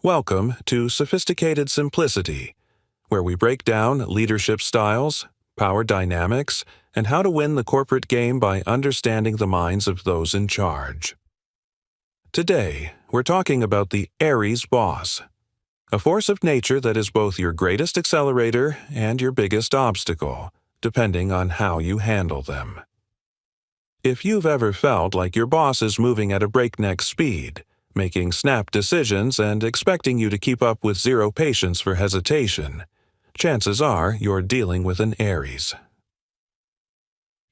Welcome to Sophisticated Simplicity, where we break down leadership styles, power dynamics, and how to win the corporate game by understanding the minds of those in charge. Today, we're talking about the Aries boss, a force of nature that is both your greatest accelerator and your biggest obstacle, depending on how you handle them. If you've ever felt like your boss is moving at a breakneck speed, making snap decisions and expecting you to keep up with zero patience for hesitation, chances are you're dealing with an Aries.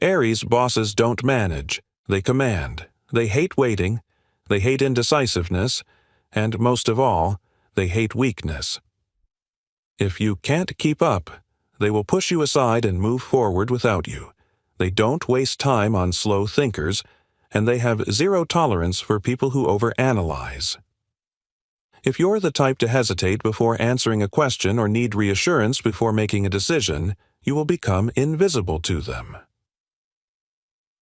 Aries bosses don't manage, they command. They hate waiting, they hate indecisiveness, and most of all, they hate weakness. If you can't keep up, they will push you aside and move forward without you. They don't waste time on slow thinkers, and they have zero tolerance for people who overanalyze. If you're the type to hesitate before answering a question or need reassurance before making a decision, you will become invisible to them.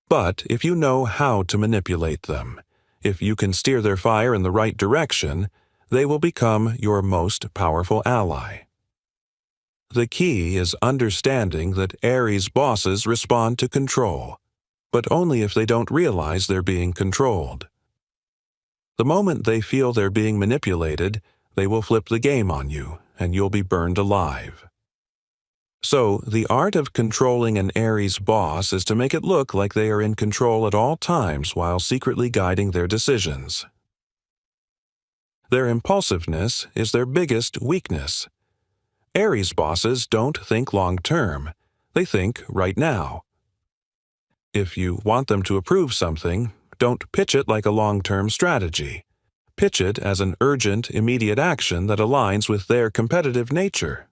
But if you know how to manipulate them, if you can steer their fire in the right direction, they will become your most powerful ally. The key is understanding that Aries bosses respond to control, but only if they don't realize they're being controlled. The moment they feel they're being manipulated, they will flip the game on you, and you'll be burned alive. So, the art of controlling an Aries boss is to make it look like they are in control at all times while secretly guiding their decisions. Their impulsiveness is their biggest weakness. Aries bosses don't think long-term. They think right now. If you want them to approve something, don't pitch it like a long-term strategy. Pitch it as an urgent, immediate action that aligns with their competitive nature.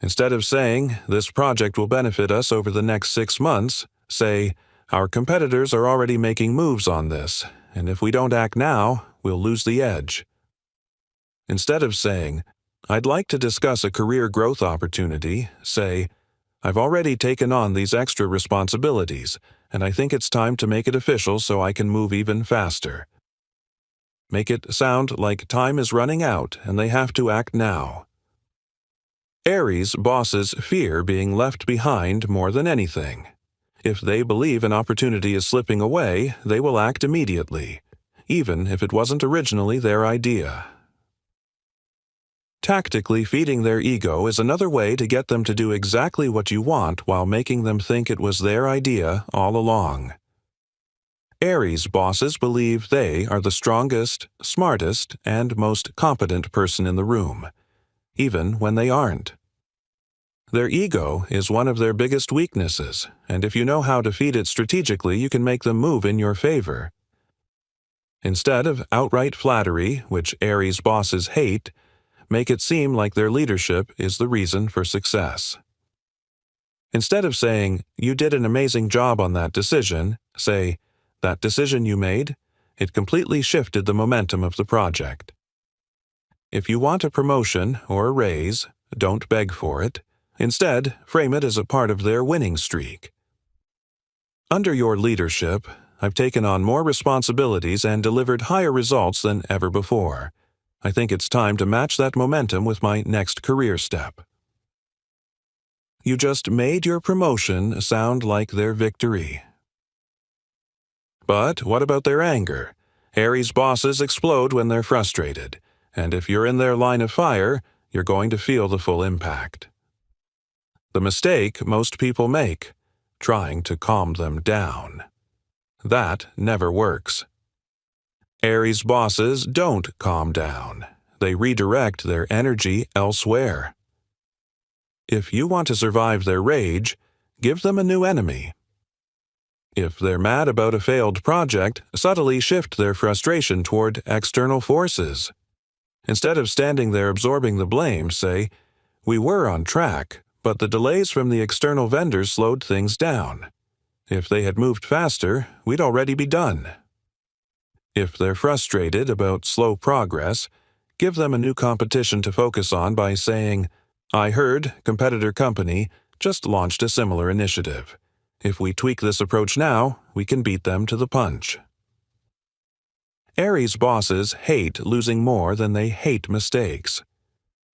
Instead of saying, "This project will benefit us over the next 6 months," say, "Our competitors are already making moves on this, and if we don't act now, we'll lose the edge." Instead of saying, "I'd like to discuss a career growth opportunity," say, "I've already taken on these extra responsibilities, and I think it's time to make it official so I can move even faster." Make it sound like time is running out and they have to act now. Aries bosses fear being left behind more than anything. If they believe an opportunity is slipping away, they will act immediately, even if it wasn't originally their idea. Tactically feeding their ego is another way to get them to do exactly what you want while making them think it was their idea all along. Aries bosses believe they are the strongest, smartest, and most competent person in the room, even when they aren't. Their ego is one of their biggest weaknesses, and if you know how to feed it strategically, you can make them move in your favor. Instead of outright flattery, which Aries bosses hate, make it seem like their leadership is the reason for success. Instead of saying, "You did an amazing job on that decision," say, "That decision you made, it completely shifted the momentum of the project." If you want a promotion or a raise, don't beg for it. Instead, frame it as a part of their winning streak. Under your leadership, I've taken on more responsibilities and delivered higher results than ever before. I think it's time to match that momentum with my next career step. You just made your promotion sound like their victory. But what about their anger? Aries bosses explode when they're frustrated, and if you're in their line of fire, you're going to feel the full impact. The mistake most people make, trying to calm them down. That never works. Aries bosses don't calm down. They redirect their energy elsewhere. If you want to survive their rage, give them a new enemy. If they're mad about a failed project, subtly shift their frustration toward external forces. Instead of standing there absorbing the blame, say, "We were on track, but the delays from the external vendors slowed things down. If they had moved faster, we'd already be done." If they're frustrated about slow progress, give them a new competition to focus on by saying, "I heard competitor company just launched a similar initiative. If we tweak this approach now, we can beat them to the punch." Aries bosses hate losing more than they hate mistakes.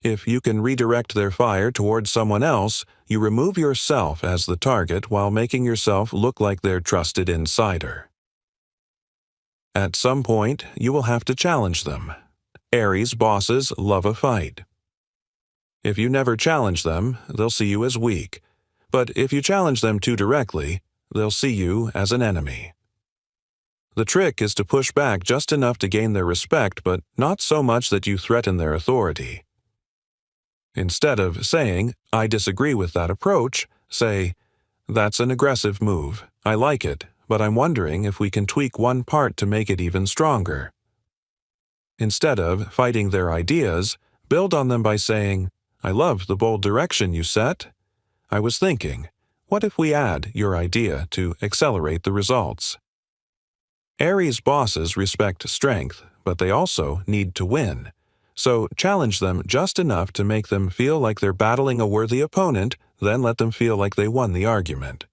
If you can redirect their fire towards someone else, you remove yourself as the target while making yourself look like their trusted insider. At some point, you will have to challenge them. Aries bosses love a fight. If you never challenge them, they'll see you as weak. But if you challenge them too directly, they'll see you as an enemy. The trick is to push back just enough to gain their respect, but not so much that you threaten their authority. Instead of saying, "I disagree with that approach," say, "That's an aggressive move. I like it, but I'm wondering if we can tweak one part to make it even stronger." Instead of fighting their ideas, build on them by saying, "I love the bold direction you set. I was thinking, what if we add your idea to accelerate the results?" Aries bosses respect strength, but they also need to win. So challenge them just enough to make them feel like they're battling a worthy opponent, then let them feel like they won the argument.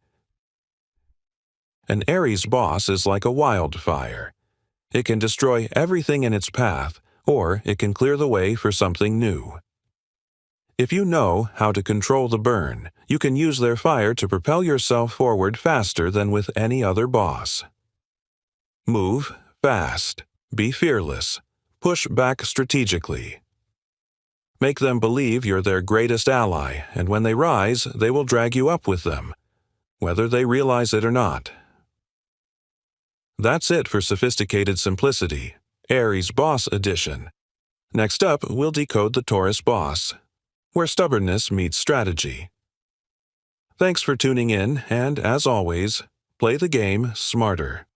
An Aries boss is like a wildfire. It can destroy everything in its path, or it can clear the way for something new. If you know how to control the burn, you can use their fire to propel yourself forward faster than with any other boss. Move fast. Be fearless. Push back strategically. Make them believe you're their greatest ally, and when they rise, they will drag you up with them, whether they realize it or not. That's it for Sophisticated Simplicity, Aries Boss Edition. Next up, we'll decode the Taurus Boss, where stubbornness meets strategy. Thanks for tuning in, and as always, play the game smarter.